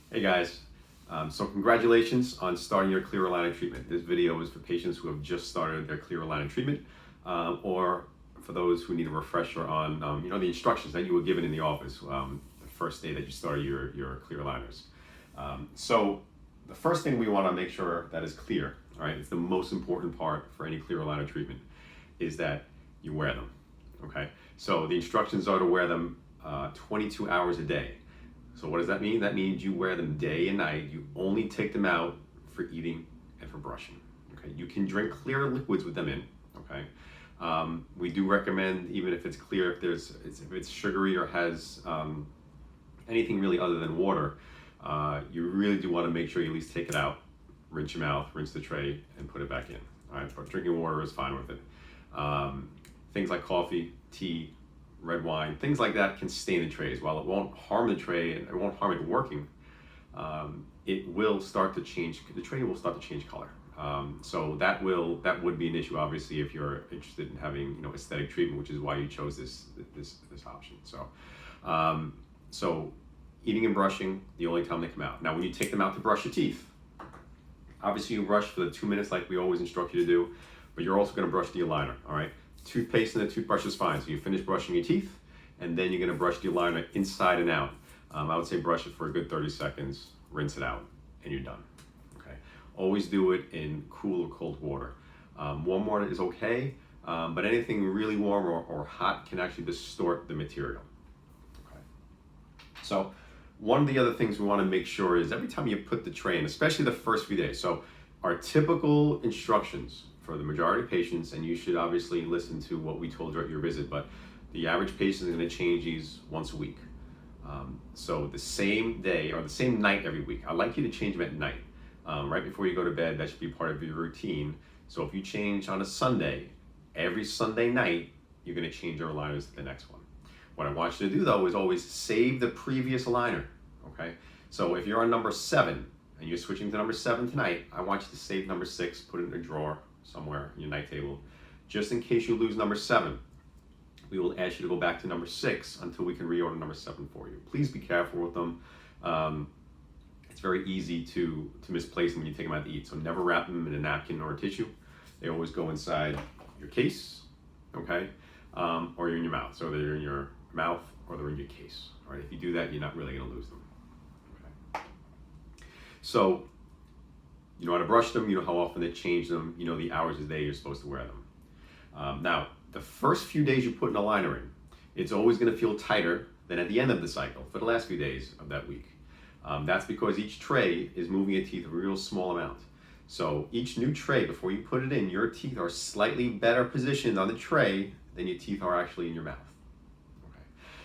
Hey guys, so congratulations on starting your clear aligner treatment. This video is for patients who have just started their clear aligner treatment, or for those who need a refresher on the instructions that you were given in the office the first day that you started your clear aligners. So the first thing we want to make sure that is clear, all right, it's the most important part for any clear aligner treatment, is that you wear them. Okay, so the instructions are to wear them 22 hours a day. So what does that mean? That means you wear them day and night. You only take them out for eating and for brushing. Okay, you can drink clear liquids with them in. Okay, we do recommend, even if it's clear, if it's sugary or has anything really other than water, you really do want to make sure you at least take it out, rinse your mouth, rinse the tray, and put it back in. All right, but drinking water is fine with it. Things like coffee, tea, red wine, things like that can stain the trays. While it won't harm the tray and it won't harm it working, it will start to change, the tray will start to change color. So that would be an issue, obviously, if you're interested in having aesthetic treatment, which is why you chose this option. So eating and brushing, the only time they come out. Now when you take them out to brush your teeth, obviously you brush for the 2 minutes like we always instruct you to do, but you're also going to brush the aligner. All right, toothpaste and the toothbrush is fine. So you finish brushing your teeth, and then you're going to brush the aligner inside and out. I would say brush it for a good 30 seconds, rinse it out, and you're done. Okay. Always do it in cool or cold water. Warm water is okay, but anything really warm or hot can actually distort the material. Okay. So one of the other things we want to make sure is every time you put the tray in, especially the first few days. So our typical instructions for the majority of patients, and you should obviously listen to what we told you at your visit, but the average patient is going to change these once a week. So the same day or the same night every week. I'd like you to change them at night, right before you go to bed. That should be part of your routine. So if you change on a Sunday, every Sunday night, you're going to change your aligners to the next one. What I want you to do though is always save the previous aligner, okay? So if you're on number 7 and you're switching to number 7 tonight, I want you to save number 6, put it in a drawer somewhere in your night table. Just in case you lose number 7, we will ask you to go back to number 6 until we can reorder number 7 for you. Please be careful with them. It's very easy to misplace them when you take them out to eat. So never wrap them in a napkin or a tissue. They always go inside your case, okay? Or in your mouth. So they're in your mouth or they're in your case. All right, if you do that, you're not really going to lose them. Okay. So you know how to brush them, you know how often to change them, you know the hours of the day you're supposed to wear them. Now, the first few days you put an aligner in, it's always going to feel tighter than at the end of the cycle for the last few days of that week. That's because each tray is moving your teeth a real small amount. So each new tray, before you put it in, your teeth are slightly better positioned on the tray than your teeth are actually in your mouth. Okay.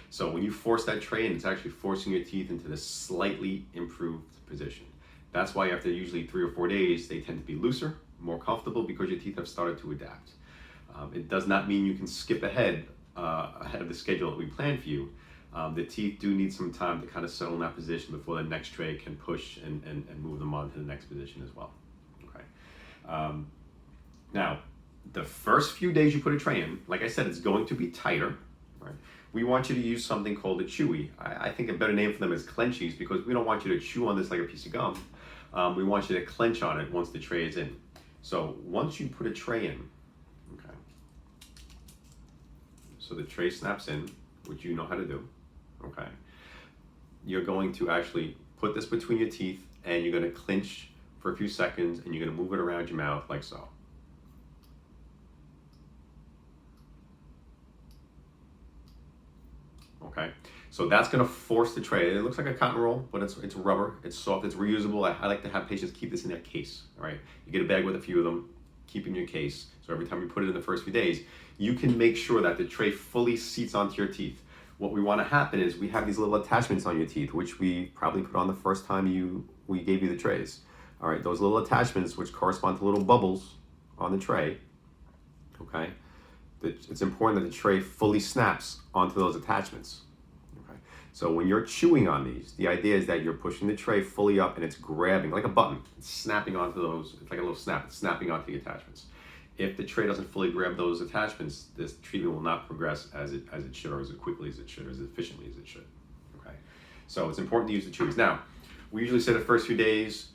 So when you force that tray in, it's actually forcing your teeth into this slightly improved position. That's why after usually 3 or 4 days, they tend to be looser, more comfortable, because your teeth have started to adapt. It does not mean you can skip ahead of the schedule that we planned for you. The teeth do need some time to kind of settle in that position before the next tray can push and move them on to the next position as well. Okay. Now, the first few days you put a tray in, like I said, it's going to be tighter. Right? We want you to use something called a chewy. I think a better name for them is clenchies, because we don't want you to chew on this like a piece of gum. We want you to clench on it once the tray is in. So once you put a tray in, okay, so the tray snaps in, which you know how to do, okay, you're going to actually put this between your teeth and you're going to clench for a few seconds and you're going to move it around your mouth like so. Okay, so that's going to force the tray. It looks like a cotton roll, but it's rubber, it's soft, it's reusable. I like to have patients keep this in their case. All right, you get a bag with a few of them, keep in your case. So every time you put it in the first few days, you can make sure that the tray fully seats onto your teeth. What we want to happen is we have these little attachments on your teeth, which we probably put on the first time we gave you the trays. All right, those little attachments, which correspond to little bubbles on the tray, okay? It's important that the tray fully snaps onto those attachments. Okay, so when you're chewing on these, the idea is that you're pushing the tray fully up and it's grabbing like a button. It's snapping onto those. It's like a little snap. It's snapping onto the attachments. If the tray doesn't fully grab those attachments, this treatment will not progress as it should, or as quickly as it should, or as efficiently as it should. Okay, so it's important to use the chewies. Now, We usually say the first few days,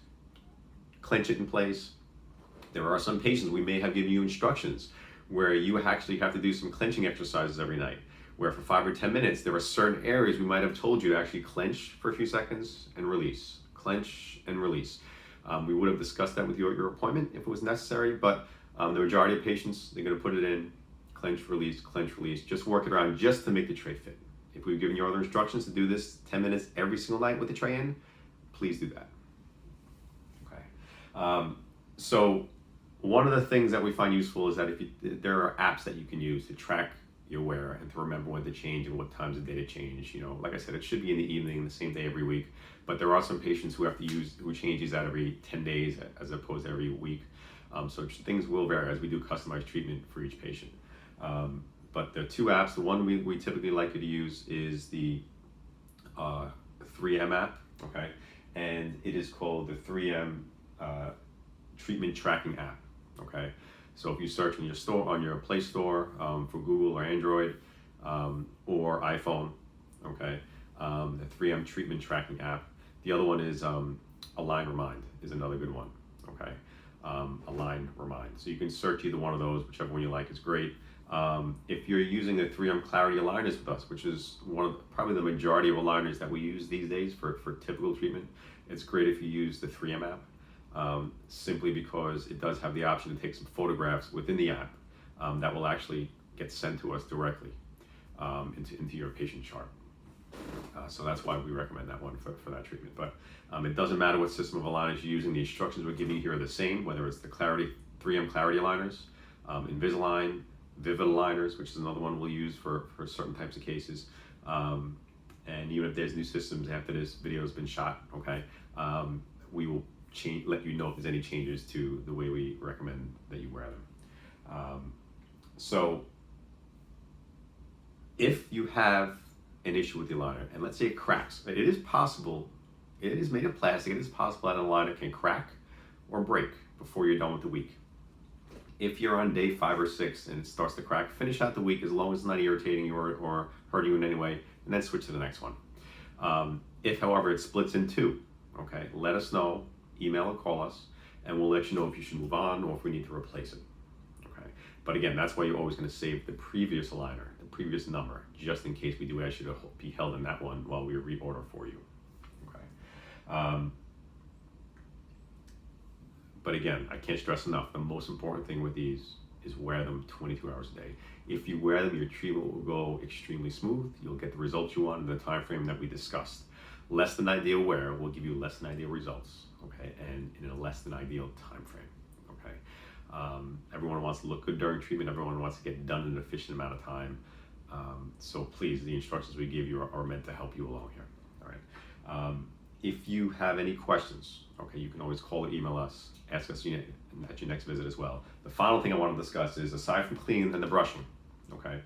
clench it in place. There are some patients we may have given you instructions where you actually have to do some clenching exercises every night, where for 5 or 10 minutes, there are certain areas we might have told you to actually clench for a few seconds and release, clench and release. We would have discussed that with you at your appointment if it was necessary, but the majority of patients, they're gonna put it in, clench, release, just work it around just to make the tray fit. If we've given you other instructions to do this 10 minutes every single night with the tray in, please do that. Okay. So one of the things that we find useful is that there are apps that you can use to track your wear and to remember when to change and what times of day to change. You know, like I said, it should be in the evening, the same day every week. But there are some patients who change these out every 10 days as opposed to every week. So things will vary as we do customized treatment for each patient. But there are two apps. The one we typically like you to use is the 3M app, okay? And it is called the 3M treatment tracking app, okay? So if you search in your store, on your Play Store for Google or Android or iPhone, okay, the 3M treatment tracking app. The other one is Align Remind is another good one, okay? Align Remind. So you can search either one of those, whichever one you like is great. If you're using the 3M Clarity aligners with us, which is probably the majority of aligners that we use these days for typical treatment, it's great if you use the 3M app, simply because it does have the option to take some photographs within the app that will actually get sent to us directly into your patient chart. So that's why we recommend that one for that treatment. But it doesn't matter what system of aligners you're using, the instructions we're giving you here are the same, whether it's the 3M Clarity aligners, Invisalign, Vivid aligners, which is another one we'll use for certain types of cases. And even if there's new systems after this video has been shot, okay, we will let you know if there's any changes to the way we recommend that you wear them. So if you have an issue with the aligner, and let's say it cracks, it is possible, it is made of plastic, it is possible that an aligner can crack or break before you're done with the week. If you're on day 5 or 6 and it starts to crack, finish out the week as long as it's not irritating you or hurting you in any way, and then switch to the next one. If, however, it splits in 2, okay, let us know, email or call us, and we'll let you know if you should move on or if we need to replace it. Okay. But again, that's why you're always going to save the previous aligner, the previous number, just in case we do ask you to be held in that one while we reorder for you. Okay. But again, I can't stress enough, the most important thing with these is wear them 22 hours a day. If you wear them, your treatment will go extremely smooth. You'll get the results you want in the time frame that we discussed. Less than ideal wear will give you less than ideal results, okay, and in a less than ideal time frame, okay. Everyone wants to look good during treatment. Everyone wants to get done in an efficient amount of time. So please, the instructions we give you are meant to help you along here, all right. If you have any questions, okay, you can always call or email us, ask us at your next visit as well. The final thing I want to discuss is, aside from cleaning and the brushing, okay,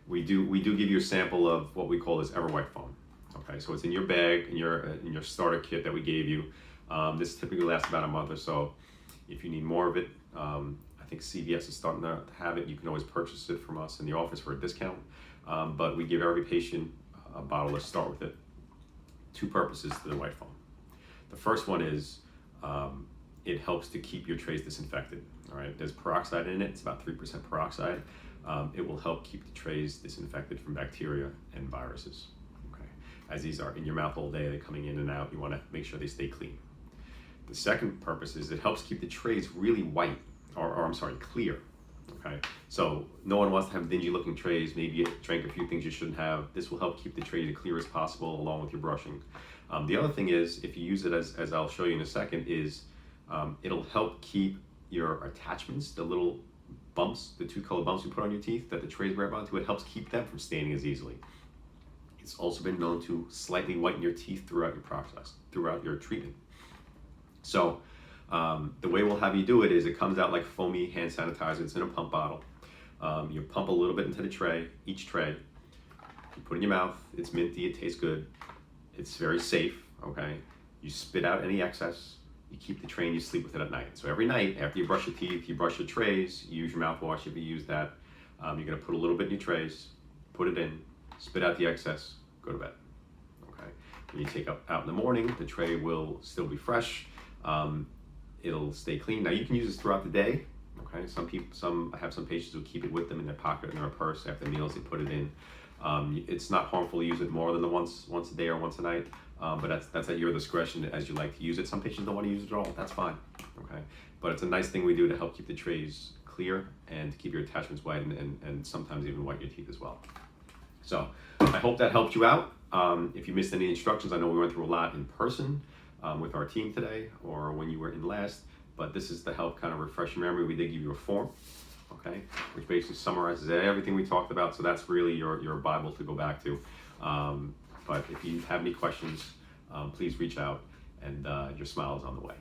we do give you a sample of what we call this Everwhite foam. Okay, so it's in your bag, in your starter kit that we gave you. This typically lasts about a month or so. If you need more of it, I think CVS is starting to have it. You can always purchase it from us in the office for a discount. But we give every patient a bottle to start with it. 2 purposes to the white foam. The first one is it helps to keep your trays disinfected. All right, there's peroxide in it. It's about 3% peroxide. It will help keep the trays disinfected from bacteria and viruses. Okay, as these are in your mouth all day, they're coming in and out. You want to make sure they stay clean. The second purpose is it helps keep the trays really white, or I'm sorry, clear. Okay, so no one wants to have dingy looking trays. Maybe you drank a few things you shouldn't have. This will help keep the tray as clear as possible along with your brushing. The other thing is, if you use it as I'll show you in a second, is it'll help keep your attachments, the little bumps, the 2 color bumps you put on your teeth that the trays grab onto, it helps keep them from staining as easily. It's also been known to slightly whiten your teeth throughout your process, throughout your treatment. So the way we'll have you do it is, it comes out like foamy hand sanitizer. It's in a pump bottle. You pump a little bit into the tray, each tray. You put it in your mouth. It's minty. It tastes good. It's very safe, okay? You spit out any excess. You keep the tray and you sleep with it at night. So every night, after you brush your teeth, you brush your trays, you use your mouthwash if you use that. You're gonna put a little bit in your trays, put it in, spit out the excess, go to bed, okay? When you take out in the morning, the tray will still be fresh. It'll stay clean. Now you can use this throughout the day. Okay, I have some patients who keep it with them in their pocket, in their purse after meals. They put it in. It's not harmful to use it more than once a day or once a night, but that's at your discretion as you like to use it. Some patients don't want to use it at all. That's fine. Okay, but it's a nice thing we do to help keep the trays clear and to keep your attachments white and sometimes even white your teeth as well. So I hope that helped you out. If you missed any instructions, I know we went through a lot in person with our team today or when you were in last, but this is to help kind of refresh your memory. We did give you a form, okay, which basically summarizes everything we talked about. So that's really your Bible to go back to. But if you have any questions, please reach out, and your smile is on the way.